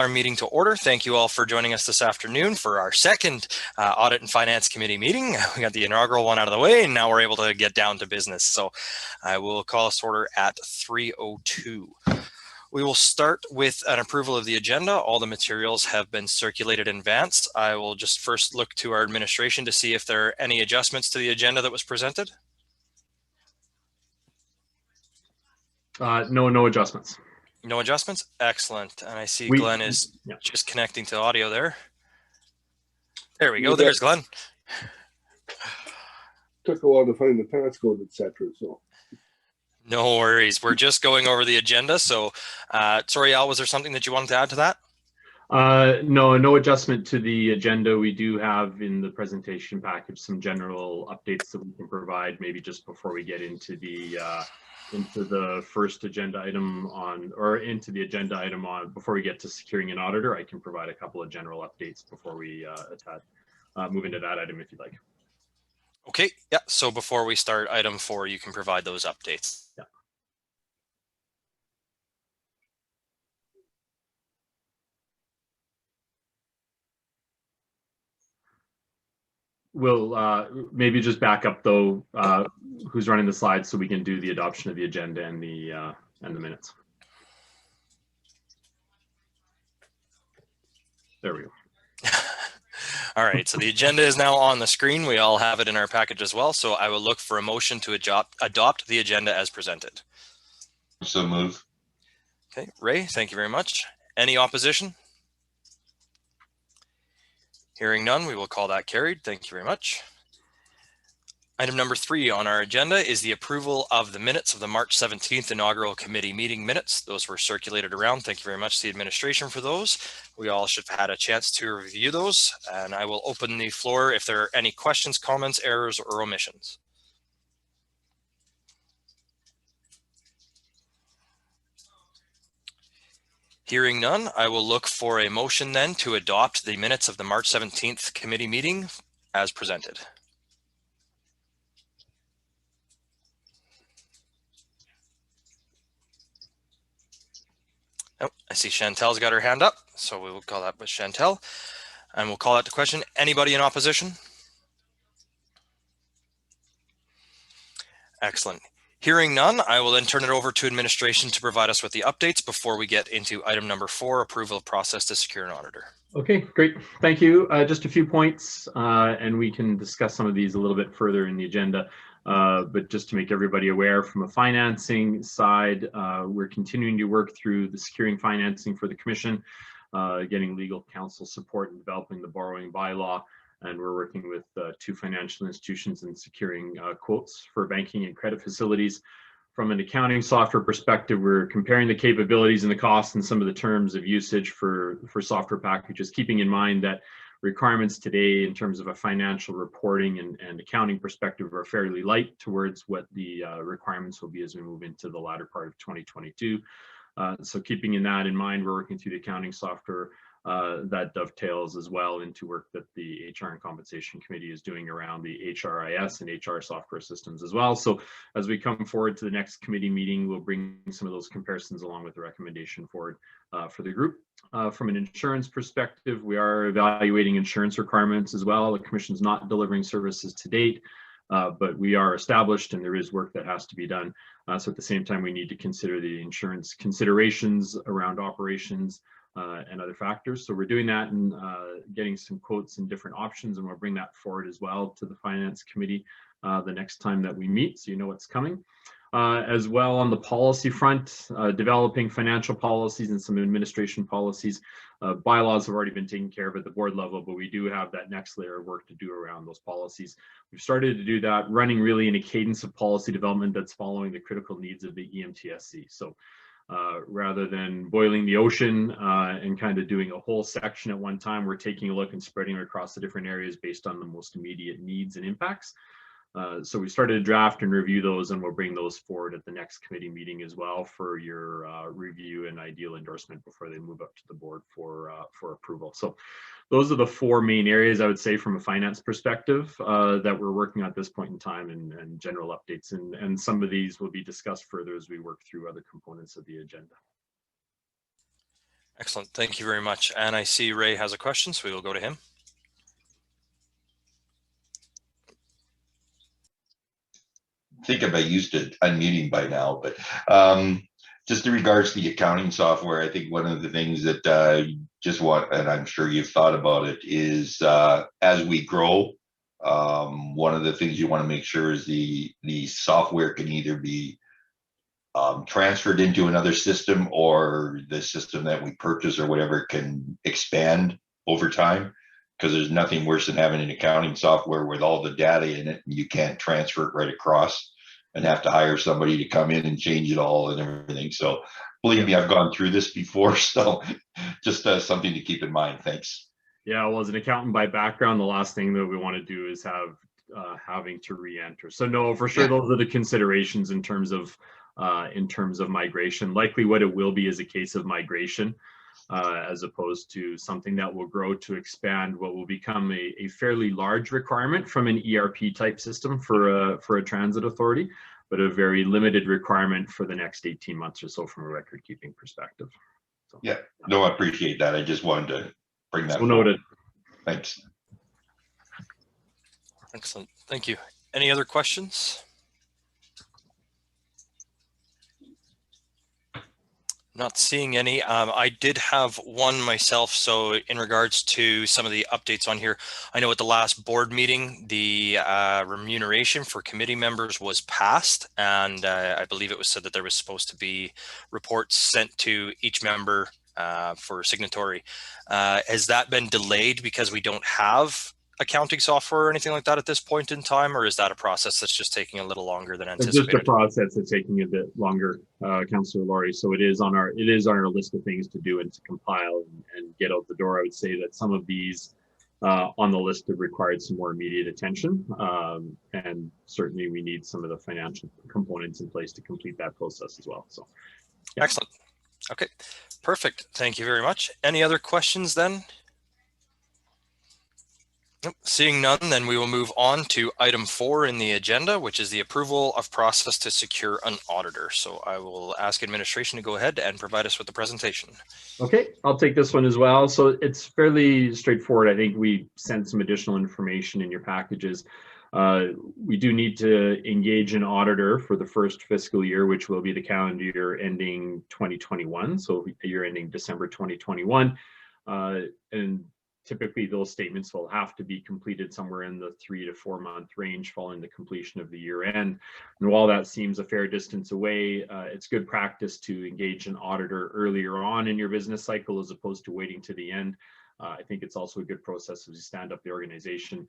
Our meeting to order. Thank you all for joining us this afternoon for our second Audit and Finance Committee meeting. We got the inaugural one out of the way, and now we're able to get down to business. So I will call us to order at 3:02. We will start with an approval of the agenda. All the materials have been circulated in advance. I will just first look to our administration to see if there are any adjustments to the agenda that was presented. No adjustments. No adjustments? Excellent. And I see Glenn is just connecting to audio there. There we go. There's Glenn. Took a while to find the passcode, etc. So no worries. We're just going over the agenda. So sorry, Al, was there something that you wanted to add to that? No adjustment to the agenda. We do have in the presentation package some general updates that we can provide maybe just before we get into the first agenda item into the agenda item before we get to securing an auditor. I can provide a couple of general updates before we move into that item if you'd like. Okay, yeah, so before we start item 4, you can provide those updates. Yeah. We'll maybe just back up though, who's running the slides so we can do the adoption of the agenda and the minutes. There we go. All right, so the agenda is now on the screen. We all have it in our package as well. So I will look for a motion to adopt the agenda as presented. So move. Okay, Ray, thank you very much. Any opposition? Hearing none, we will call that carried. Thank you very much. Item number 3 on our agenda is the approval of the minutes of the March 17th inaugural committee meeting minutes. Those were circulated around. Thank you very much to the administration for those. We all should have had a chance to review those, and I will open the floor if there are any questions, comments, errors, or omissions. Hearing none, I will look for a motion then to adopt the minutes of the March 17th committee meeting as presented. Oh, I see Chantel's got her hand up, so we will call that with Chantel. And we'll call that to question. Anybody in opposition? Excellent. Hearing none, I will then turn it over to administration to provide us with the updates before we get into item number 4, approval of process to secure an auditor. Okay, great. Thank you. Just a few points, and we can discuss some of these a little bit further in the agenda. But just to make everybody aware, from a financing side, we're continuing to work through the securing financing for the commission, getting legal counsel support and developing the borrowing bylaw. And we're working with 2 financial institutions and securing quotes for banking and credit facilities. From an accounting software perspective, we're comparing the capabilities and the costs and some of the terms of usage for software packages, keeping in mind that requirements today in terms of a financial reporting and accounting perspective are fairly light towards what the requirements will be as we move into the latter part of 2022. So keeping that in mind, we're working through the accounting software that dovetails as well into work that the HR and Compensation Committee is doing around the HRIS and HR software systems as well. So as we come forward to the next committee meeting, we'll bring some of those comparisons along with the recommendation forward for the group. From an insurance perspective, we are evaluating insurance requirements as well. The Commission's not delivering services to date, but we are established and there is work that has to be done. So at the same time, we need to consider the insurance considerations around operations and other factors. So we're doing that and getting some quotes and different options, and we'll bring that forward as well to the Finance Committee the next time that we meet, so you know what's coming. As well on the policy front, developing financial policies and some administration policies. Bylaws have already been taken care of at the board level, but we do have that next layer of work to do around those policies. We've started to do that, running really in a cadence of policy development that's following the critical needs of the EMTSC. So rather than boiling the ocean and kind of doing a whole section at one time, we're taking a look and spreading it across the different areas based on the most immediate needs and impacts. So we started to draft and review those, and we'll bring those forward at the next committee meeting as well for your review and ideal endorsement before they move up to the board for approval. So those are the 4 main areas I would say from a finance perspective that we're working at this point in time, and general updates. And some of these will be discussed further as we work through other components of the agenda. Excellent. Thank you very much. And I see Ray has a question, so we will go to him. I think I used to unmuting by now, but just in regards to the accounting software, I think one of the things that just want, and I'm sure you've thought about it, is as we grow, one of the things you want to make sure is the software can either be transferred into another system, or the system that we purchase or whatever can expand over time. Because there's nothing worse than having an accounting software with all the data in it and you can't transfer it right across and have to hire somebody to come in and change it all and everything. So believe me, I've gone through this before. So just something to keep in mind. Thanks. Yeah, well, as an accountant by background, the last thing that we want to do is have having to re-enter. So no, for sure, those are the considerations in terms of migration. Likely what it will be is a case of migration, as opposed to something that will grow to expand what will become a fairly large requirement from an ERP type system for a transit authority, but a very limited requirement for the next 18 months or so from a record keeping perspective. So, yeah, no, I appreciate that. I just wanted to bring that so noted. Thanks. Excellent. Thank you. Any other questions? Not seeing any. I did have one myself. So in regards to some of the updates on here, I know at the last board meeting, the remuneration for committee members was passed. And I believe it was said that there was supposed to be reports sent to each member for signatory. Has that been delayed because we don't have accounting software or anything like that at this point in time, or is that a process that's just taking a little longer than anticipated? It's just a process that's taking a bit longer, Councillor Laurie. So it is on our list of things to do and to compile and get out the door. I would say that some of these on the list have required some more immediate attention, and certainly we need some of the financial components in place to complete that process as well. So, yeah. Excellent. Okay, perfect. Thank you very much. Any other questions then? Nope. Seeing none, then we will move on to item 4 in the agenda, which is the approval of process to secure an auditor. So I will ask administration to go ahead and provide us with the presentation. Okay, I'll take this one as well. So it's fairly straightforward. I think we sent some additional information in your packages. We do need to engage an auditor for the first fiscal year, which will be the calendar year ending 2021. So year ending December 2021. And typically those statements will have to be completed somewhere in the 3 to 4 month range following the completion of the year end. And while that seems a fair distance away, it's good practice to engage an auditor earlier on in your business cycle as opposed to waiting to the end. I think it's also a good process as you stand up the organization,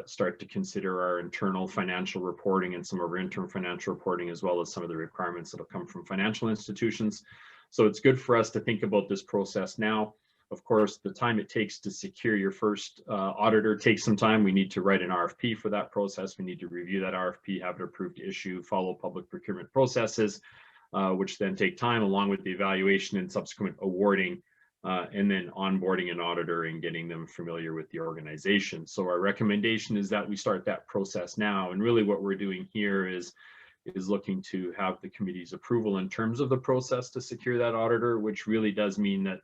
start to consider our internal financial reporting and some of our interim financial reporting, as well as some of the requirements that will come from financial institutions. So it's good for us to think about this process now. Of course, the time it takes to secure your first auditor takes some time. We need to write an RFP for that process. We need to review that RFP, have it approved to issue, follow public procurement processes, which then take time, along with the evaluation and subsequent awarding, and then onboarding an auditor and getting them familiar with the organization. So our recommendation is that we start that process now. And really what we're doing here is looking to have the committee's approval in terms of the process to secure that auditor, which really does mean that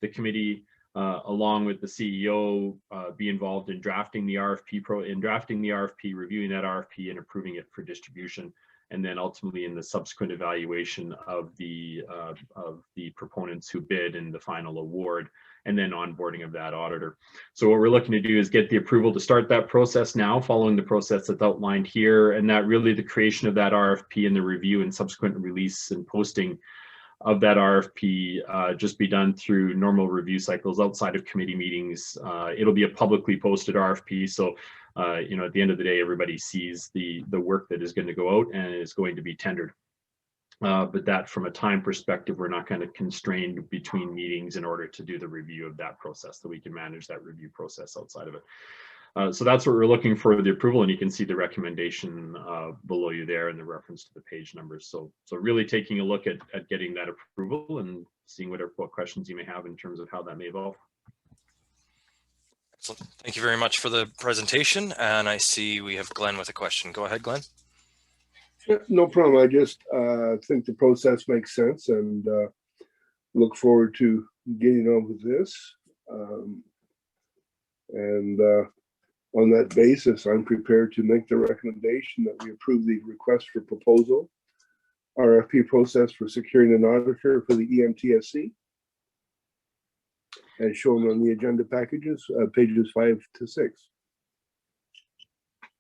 the committee, along with the CEO, be involved in drafting the RFP, reviewing that RFP and approving it for distribution, and then ultimately in the subsequent evaluation of the proponents who bid in the final award, and then onboarding of that auditor. So what we're looking to do is get the approval to start that process now, following the process that's outlined here, and that really the creation of that RFP and the review and subsequent release and posting of that RFP just be done through normal review cycles outside of committee meetings. It'll be a publicly posted RFP, so you know, at the end of the day, everybody sees the work that is going to go out and is going to be tendered. But that, from a time perspective, we're not kind of constrained between meetings in order to do the review of that process, so we can manage that review process outside of it. So that's what we're looking for, the approval, and you can see the recommendation below you there in the reference to the page numbers. So really taking a look at getting that approval and seeing what questions you may have in terms of how that may evolve. Excellent. Thank you very much for the presentation. And I see we have Glenn with a question. Go ahead, Glenn. Yeah, no problem. I just think the process makes sense, and look forward to getting on with this. And on that basis, I'm prepared to make the recommendation that we approve the request for proposal, RFP process for securing an auditor for the EMTSC, as shown on the agenda packages, pages 5 to 6.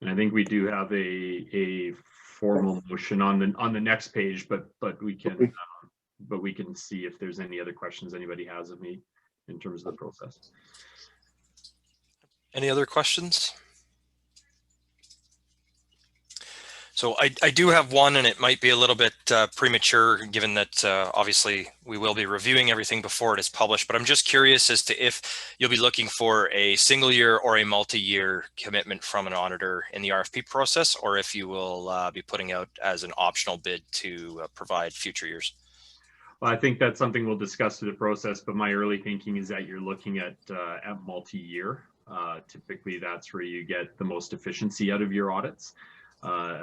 And I think we do have a formal motion on the next page, but we can see if there's any other questions anybody has of me in terms of the process. Any other questions? So I do have one, and it might be a little bit premature given that obviously we will be reviewing everything before it is published, but I'm just curious as to if you'll be looking for a single year or a multi-year commitment from an auditor in the RFP process, or if you will be putting out as an optional bid to provide future years. Well, I think that's something we'll discuss through the process, but my early thinking is that you're looking at multi-year. Typically, that's where you get the most efficiency out of your audits,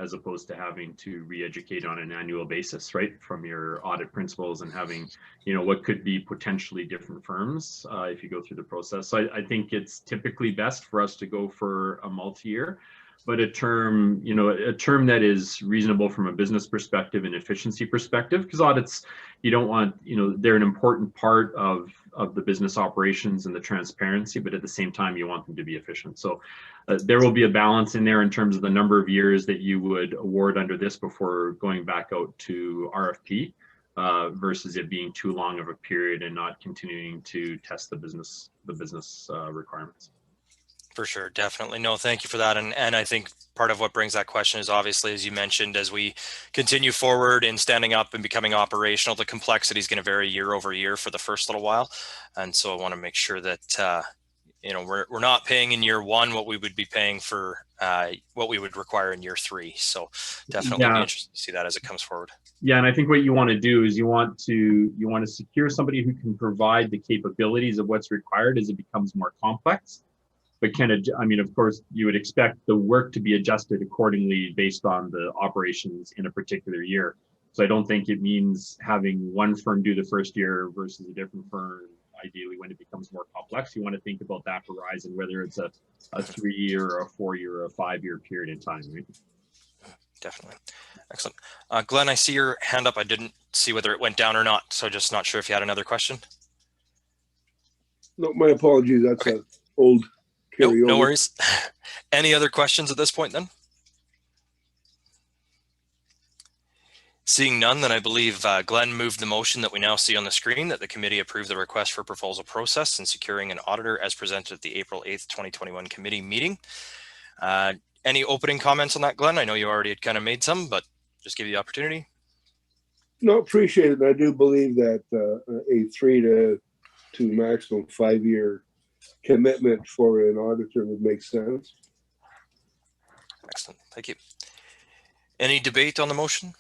as opposed to having to re-educate on an annual basis, right? From your audit principles and having, what could be potentially different firms if you go through the process. So I think it's typically best for us to go for a multi-year, but a term that is reasonable from a business perspective and efficiency perspective, because audits, you don't want, they're an important part of the business operations and the transparency, but at the same time, you want them to be efficient. So there will be a balance in there in terms of the number of years that you would award under this before going back out to RFP versus it being too long of a period and not continuing to test the business requirements. For sure, definitely. No, thank you for that. And I think part of what brings that question is obviously, as you mentioned, as we continue forward in standing up and becoming operational, the complexity is going to vary year over year for the first little while. And so I want to make sure that, we're not paying in year one what we would be paying for what we would require in year 3. So definitely be interested to see that as it comes forward. Yeah, and I think what you want to do is you want to secure somebody who can provide the capabilities of what's required as it becomes more complex. But of course, you would expect the work to be adjusted accordingly based on the operations in a particular year. So I don't think it means having one firm do the first year versus a different firm. Ideally, when it becomes more complex, you want to think about that horizon, whether it's a 3-year or a 4-year or a 5-year period of time, right? Definitely. Excellent. Glenn, I see your hand up. I didn't see whether it went down or not, so just not sure if you had another question. No, my apologies. That's an old carryover. Nope, no worries. Any other questions at this point then? Seeing none, then I believe Glenn moved the motion that we now see on the screen that the committee approve the request for proposal process and securing an auditor as presented at the April 8th, 2021 committee meeting. Any opening comments on that, Glenn? I know you already had kind of made some, but just give you the opportunity. No, appreciate it. I do believe that a 3 to maximum 5-year commitment for an auditor would make sense. Excellent. Thank you. Any debate on the motion?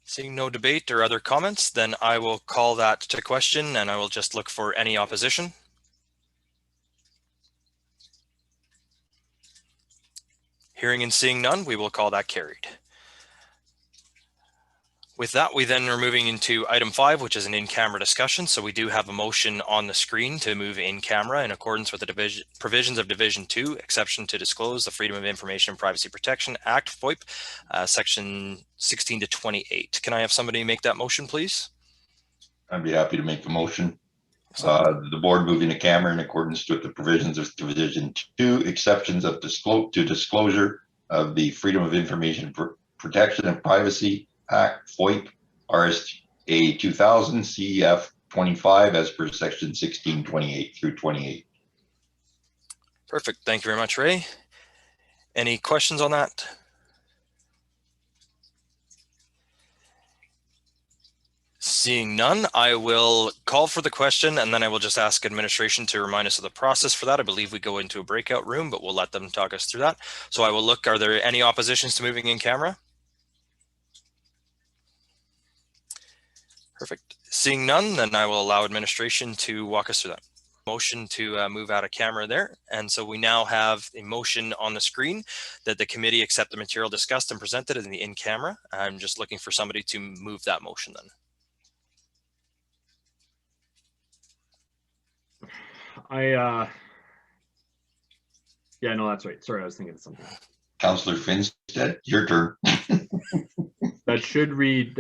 Seeing no debate or other comments, then I will call that to question and I will just look for any opposition. Hearing and seeing none, we will call that carried. With that, we then are moving into item 5, which is an in-camera discussion. So we do have a motion on the screen to move in camera in accordance with the provisions of Division 2, exception to disclose the Freedom of Information and Privacy Protection Act, FOIP, section 16 to 28. Can I have somebody make that motion, please? I'd be happy to make the motion. The board moving the camera in accordance with the provisions of Division 2, exceptions of disclosure of the Freedom of Information Protection and Privacy Act, FOIP, RSA 2000, CEF 25, as per section 1628 through 28. Perfect. Thank you very much, Ray. Any questions on that? Seeing none, I will call for the question and then I will just ask administration to remind us of the process for that. I believe we go into a breakout room, but we'll let them talk us through that. So I will look, are there any oppositions to moving in camera? Perfect. Seeing none, then I will allow administration to walk us through that. motion to move out of camera there. And so we now have a motion on the screen that the committee accept the material discussed and presented in the in-camera. I'm just looking for somebody to move that motion then. Yeah, no, that's right. Sorry, I was thinking of something. Councillor Finstead, your turn. That should read,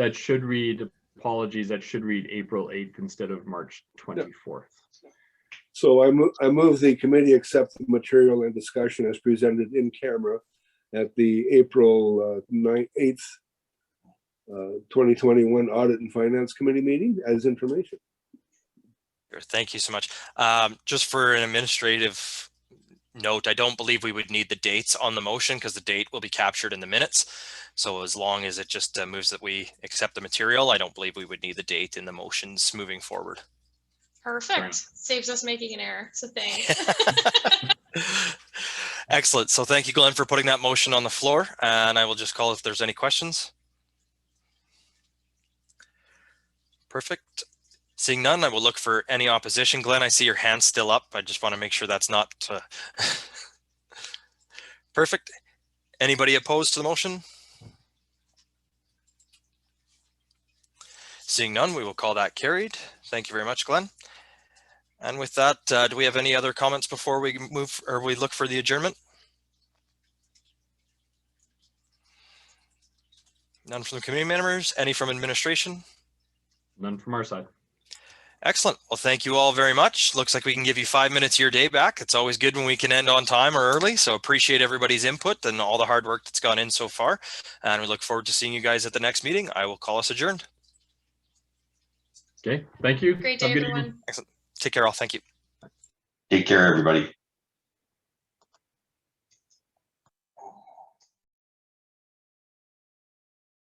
apologies, that should read April 8th instead of March 24th. So I move the committee accept the material and discussion as presented in camera at the April 8th, 2021 Audit and Finance Committee meeting as information. Thank you so much. Just for an administrative note, I don't believe we would need the dates on the motion because the date will be captured in the minutes. So as long as it just moves that we accept the material, I don't believe we would need the date in the motions moving forward. Perfect. Right. Saves us making an error. So thanks. Excellent. So thank you, Glenn, for putting that motion on the floor. And I will just call if there's any questions. Perfect. Seeing none, I will look for any opposition. Glenn, I see your hand still up. I just want to make sure that's not perfect. Anybody opposed to the motion? Seeing none, we will call that carried. Thank you very much, Glenn. And with that, do we have any other comments before we move or we look for the adjournment? None from the committee members? Any from administration? None from our side. Excellent. Well, thank you all very much. Looks like we can give you 5 minutes of your day back. It's always good when we can end on time or early. So appreciate everybody's input and all the hard work that's gone in so far. And we look forward to seeing you guys at the next meeting. I will call us adjourned. Okay, thank you. Great day, Have a good everyone. evening. Excellent. Take care all. Thank you. Take care, everybody.